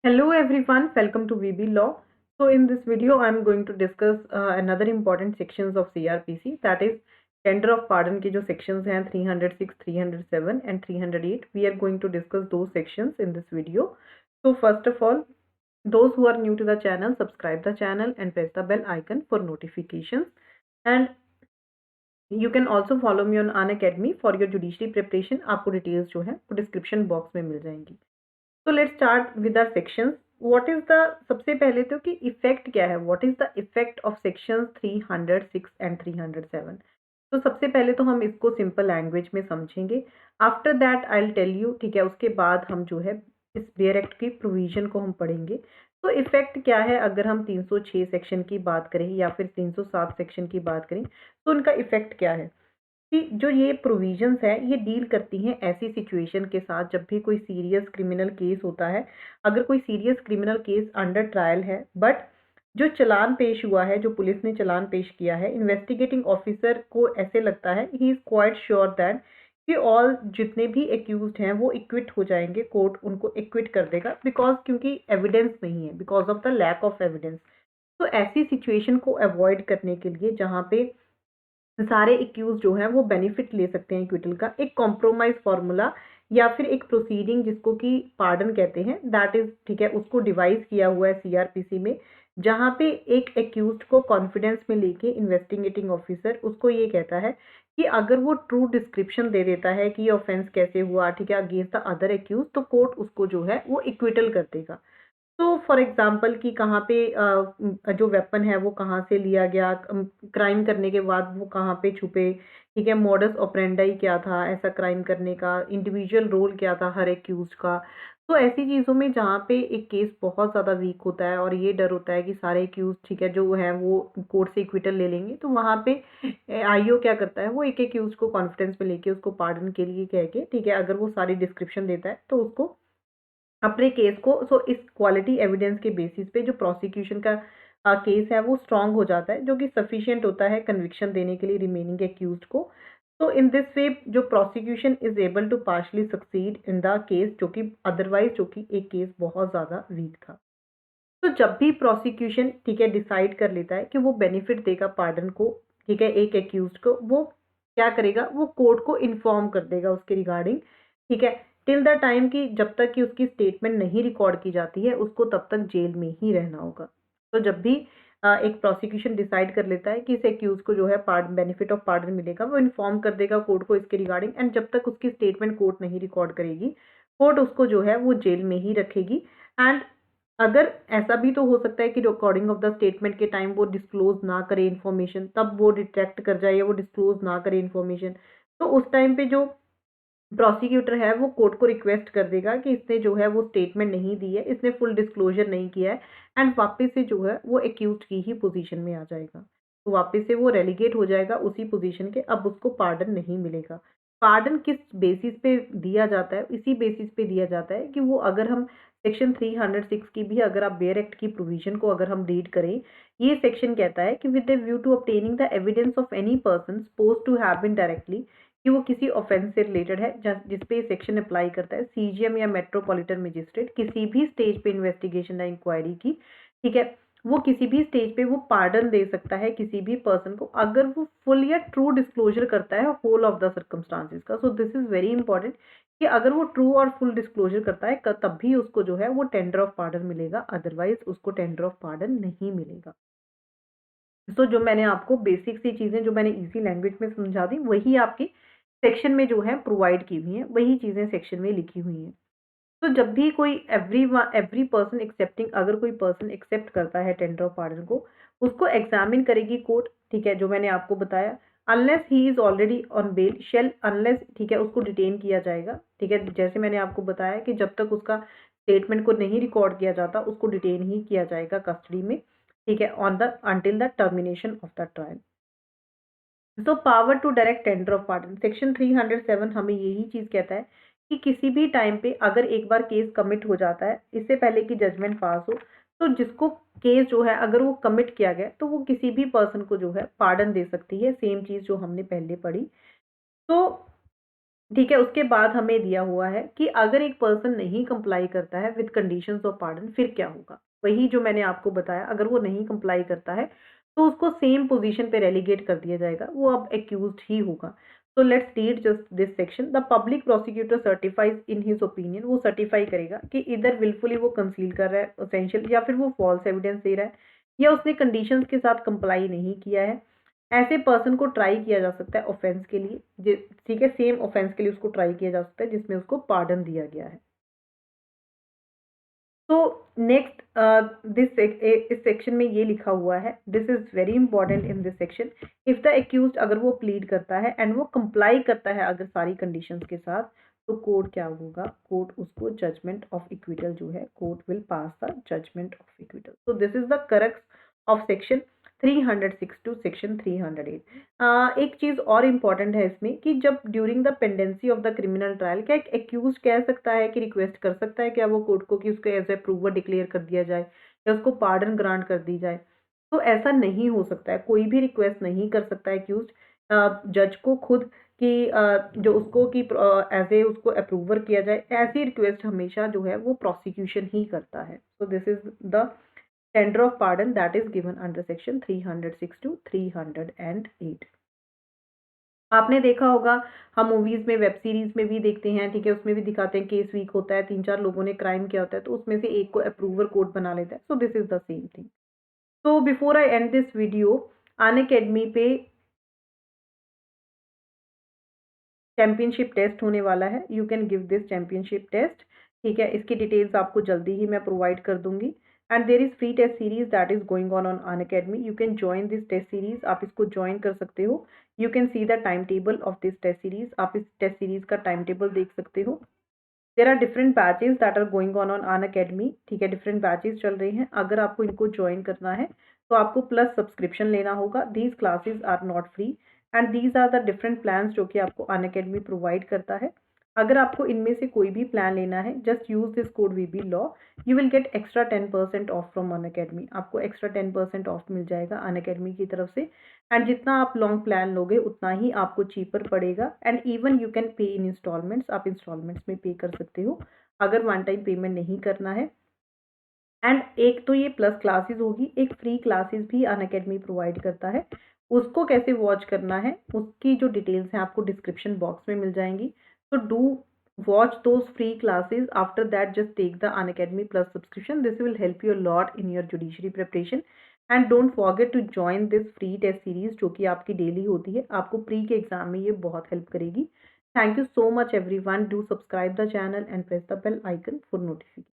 Hello everyone, welcome to VB Law. So in this video, I am going to discuss another important sections of CRPC, that is tender of pardon के जो sections हैं 306, 307 and 308. We are going to discuss those sections in this video. So first of all, those who are new to the channel, subscribe the channel and press the bell icon for notifications. And you can also follow me on Unacademy for your judiciary preparation. आपको details जो है वो description box में मिल जाएंगी. तो let's start with our sections. What is the सबसे पहले तो कि इफेक्ट क्या है, what is the effect of sections 306 and 307. तो सबसे पहले तो हम इसको सिंपल लैंग्वेज में समझेंगे. After that I will tell you, ठीक है, उसके बाद हम जो है इस बेयर एक्ट की प्रोविजन को हम पढ़ेंगे. तो इफेक्ट क्या है अगर हम 306 सेक्शन की बात करें या फिर 307 सेक्शन की बात करें, तो उनका इफेक्ट क्या है कि जो ये प्रोविजंस है ये डील करती हैं ऐसी सिचुएशन के साथ जब भी कोई सीरियस क्रिमिनल केस होता है. अगर कोई serious criminal case under trial है, बट जो चालान पेश हुआ है, जो पुलिस ने चालान पेश किया है, इन्वेस्टिगेटिंग ऑफिसर को ऐसे लगता है, he is quite sure that कि ऑल जितने भी एक्यूज्ड हैं वो इक्विट हो जाएंगे, कोर्ट उनको इक्विट कर देगा बिकॉज क्योंकि एविडेंस नहीं है, because of the lack of evidence. तो ऐसी सिचुएशन को अवॉइड करने के लिए जहाँ पे सारे एक्यूज जो हैं वो बेनिफिट ले सकते हैं इक्विटल का, एक कॉम्प्रोमाइज फार्मूला या फिर एक प्रोसीडिंग जिसको कि पार्डन कहते हैं, दैट इज, ठीक है, उसको डिवाइस किया हुआ है सीआरपीसी में. जहाँ पे एक एक्यूज को कॉन्फिडेंस में लेके इन्वेस्टिगेटिंग ऑफिसर उसको ये कहता है कि अगर वो ट्रू डिस्क्रिप्शन दे देता है कि ये ऑफेंस कैसे हुआ, ठीक है, अगेंस्ट द अदर एक्यूज, तो कोर्ट उसको जो है वो इक्विटल कर देगा. तो फॉर एग्जांपल कि कहाँ पे जो वेपन है वो कहाँ से लिया गया, क्राइम करने के बाद वो कहाँ पे छुपे, ठीक है, मॉडस ऑपरेंडाई क्या था ऐसा क्राइम करने का, इंडिविजुअल रोल क्या था हर एक्यूज का. तो ऐसी चीज़ों में जहाँ पे एक केस बहुत ज़्यादा वीक होता है और ये डर होता है कि सारे एक्यूज, ठीक है, जो है वो कोर्ट से इक्विटल ले लेंगे, तो वहाँ पे आईओ क्या करता है, वो एक एक्यूज को कॉन्फिडेंस में लेके उसको पार्डन के लिए कह के, ठीक है, अगर वो सारी डिस्क्रिप्शन देता है तो उसको अपने केस को, सो इस क्वालिटी एविडेंस के बेसिस पे जो प्रोसिक्यूशन का केस है वो स्ट्रांग हो जाता है, जो कि सफिशिएंट होता है कन्विक्शन देने के लिए रिमेनिंग एक्यूज्ड को. तो इन दिस वे जो prosecution is able to partially succeed in the case, जो कि अदरवाइज जो कि एक केस बहुत ज़्यादा वीक था. तो जब भी प्रोसिक्यूशन, ठीक है, डिसाइड कर लेता है कि वो बेनिफिट देगा पार्डन को, ठीक है, एक एक्यूज्ड को, वो क्या करेगा, वो कोर्ट को इन्फॉर्म कर देगा उसके रिगार्डिंग, ठीक है, टिल द टाइम कि जब तक कि उसकी स्टेटमेंट नहीं रिकॉर्ड की जाती है उसको तब तक जेल में ही रहना होगा. तो जब भी एक प्रोसिक्यूशन डिसाइड कर लेता है कि इस एक्यूज को जो है पार्डन, बेनिफिट ऑफ पार्डन मिलेगा, वो इन्फॉर्म कर देगा कोर्ट को इसके रिगार्डिंग, एंड जब तक उसकी स्टेटमेंट कोर्ट नहीं रिकॉर्ड करेगी, कोर्ट उसको जो है वो जेल में ही रखेगी. एंड अगर ऐसा भी तो हो सकता है कि रिकॉर्डिंग ऑफ द स्टेटमेंट के टाइम वो डिस्क्लोज ना करे इन्फॉर्मेशन, तब वो रिट्रैक्ट कर जाए या वो डिस्क्लोज ना करे इन्फॉर्मेशन, तो उस टाइम पे जो प्रोसिक्यूटर है वो कोर्ट को रिक्वेस्ट कर देगा कि इसने जो है वो स्टेटमेंट नहीं दी है, इसने फुल डिस्क्लोजर नहीं किया है, एंड वापस से जो है वो एक्यूज्ड की ही पोजीशन में आ जाएगा. तो वापस से वो रेलिगेट हो जाएगा उसी पोजीशन के, अब उसको पार्डन नहीं मिलेगा. पार्डन किस बेसिस पे दिया जाता है, इसी बेसिस पे दिया जाता है कि वो, अगर हम सेक्शन 306 की भी, अगर आप बेयर एक्ट की प्रोविजन को अगर हम रीड करें, ये सेक्शन कहता है कि with the view to obtaining the evidence of any person supposed to have been directly, कि वो किसी ऑफेंस से रिलेटेड है जिसपे सेक्शन अप्लाई करता है, सीजीएम या मेट्रोपॉलिटन मजिस्ट्रेट किसी भी स्टेज पे इन्वेस्टिगेशन या इंक्वायरी की, ठीक है, वो किसी भी स्टेज पे वो पार्डन दे सकता है किसी भी पर्सन को अगर वो फुल या ट्रू डिस्क्लोजर करता है होल ऑफ द सर्कमस्टांसिस का. सो दिस इज वेरी इंपॉर्टेंट कि अगर वो ट्रू और फुल डिस्क्लोजर करता है तब भी उसको जो है वो टेंडर ऑफ पार्डन मिलेगा, अदरवाइज उसको टेंडर ऑफ पार्डन नहीं मिलेगा. तो जो मैंने आपको बेसिक सी चीज़ें जो मैंने इजी लैंग्वेज में समझा दी, वही आपकी सेक्शन में जो है प्रोवाइड की हुई हैं, वही चीज़ें सेक्शन में लिखी हुई हैं. तो जब भी कोई एवरी पर्सन एक्सेप्टिंग, अगर कोई पर्सन एक्सेप्ट करता है टेंडर ऑफ पार्डन को, उसको एग्जामिन करेगी कोर्ट, ठीक है, जो मैंने आपको बताया, unless he is already on bail shall, unless, ठीक है, उसको डिटेन किया जाएगा, ठीक है, जैसे मैंने आपको बताया कि जब तक उसका स्टेटमेंट को नहीं रिकॉर्ड किया जाता उसको डिटेन ही किया जाएगा कस्टडी में, ठीक है, on the until the termination of the trial. So power to direct tender of pardon, section 307 हमें यही चीज़ कहता है कि किसी भी टाइम पे अगर एक बार केस कमिट हो जाता है, इससे पहले कि जजमेंट पास हो, तो जिसको केस जो है अगर वो कमिट किया गया तो वो किसी भी पर्सन को जो है पार्डन दे सकती है, सेम चीज़ जो हमने पहले पढ़ी. तो ठीक है, उसके बाद हमें दिया हुआ है कि अगर एक पर्सन नहीं कंप्लाई करता है विद कंडीशंस ऑफ पार्डन फिर क्या होगा? वही जो मैंने आपको बताया, अगर वो नहीं कंप्लाई करता है तो उसको सेम पोजीशन पे रेलीगेट कर दिया जाएगा, वो अब एक्यूज्ड ही होगा। तो let's read just this section. The public prosecutor certifies in his opinion, वो सर्टिफाई करेगा कि इधर विलफुली वो कंसील कर रहा है एसेंशियल, या फिर वो फॉल्स एविडेंस दे रहा है, या उसने कंडीशंस के साथ कंप्लाई नहीं किया है। ऐसे पर्सन को ट्राई किया जा सकता है ऑफेंस के लिए, ठीक है, सेम ऑफेंस के लिए उसको ट्राई किया जा सकता है जिसमें उसको पार्डन दिया गया है। तो नेक्स्ट दिस इस सेक्शन में ये लिखा हुआ है, this is very important in this section. If the accused, अगर वो प्लीड करता है एंड वो कंप्लाई करता है अगर सारी कंडीशंस के साथ, तो कोर्ट क्या होगा? कोर्ट उसको जजमेंट ऑफ इक्विटल जो है, court will pass the judgment of acquittal. So this is the crux of section 306 to section 308। एक चीज और इम्पॉर्टेंट है इसमें कि जब during the pendency of the criminal trial, क्या एक एक्यूज कह सकता है कि रिक्वेस्ट कर सकता है क्या वो कोर्ट को कि उसको एज ए प्रूवर डिक्लेयर कर दिया जाए या उसको पार्डन ग्रांट कर दी जाए? तो ऐसा नहीं हो सकता है, कोई भी रिक्वेस्ट नहीं कर सकता है एक्यूज जज को खुद कि जो उसको कि एज ए उसको अप्रूवर किया जाए। ऐसी रिक्वेस्ट हमेशा जो है वो प्रोसिक्यूशन ही करता है। So this is the tender of pardon that is given under section 306 to 308। आपने देखा होगा, हम मूवीज में, वेब सीरीज में भी देखते हैं, ठीक है, उसमें भी दिखाते हैं केस वीक होता है, 3-4 लोगों ने क्राइम किया होता है तो उसमें से एक को अप्रूवर कोर्ट बना लेता है। So this is the same thing. तो before I end this video, Unacademy पे चैंपियनशिप टेस्ट होने वाला है, you can give this championship test. ठीक है, इसकी डिटेल्स आपको जल्दी ही मैं प्रोवाइड कर दूंगी। And there is free test series that is going on Unacademy, you can join this test series, आप इसको ज्वाइन कर सकते हो। You can see the time table of this test series, आप इस टेस्ट सीरीज का टाइम टेबल देख सकते हो। There are different batches that are going on Unacademy, ठीक है, डिफरेंट बैचेज चल रहे हैं। अगर आपको इनको ज्वाइन करना है तो आपको प्लस सब्सक्रिप्शन लेना होगा। These classes are not free and these are the different plans जो कि आपको अनअकैडमी प्रोवाइड करता है। अगर आपको इनमें से कोई भी प्लान लेना है, just use this code VB law, you will get extra 10% of from Unacademy. आपको एक्स्ट्रा 10% ऑफ मिल जाएगा अनअकैडमी की तरफ से। एंड जितना आप लॉन्ग प्लान लोगे उतना ही आपको चीपर पड़ेगा। And even you can pay in installments, आप इंस्टॉलमेंट्स में पे कर सकते हो अगर वन टाइम पेमेंट नहीं करना है। एंड एक तो ये प्लस क्लासेस होगी, एक फ्री क्लासेस भी अनअकैडमी प्रोवाइड करता है। उसको कैसे वॉच करना है उसकी जो डिटेल्स हैं आपको डिस्क्रिप्शन बॉक्स में मिल जाएंगी। तो do watch those free classes, after that just take the Unacademy plus subscription, this will help you lot in your judiciary preparation. And don't forget to join this free test series जो कि आपकी daily होती है, आपको pre के exam में ये बहुत हेल्प करेगी। Thank you so much everyone, do subscribe the channel and press the bell icon for notification.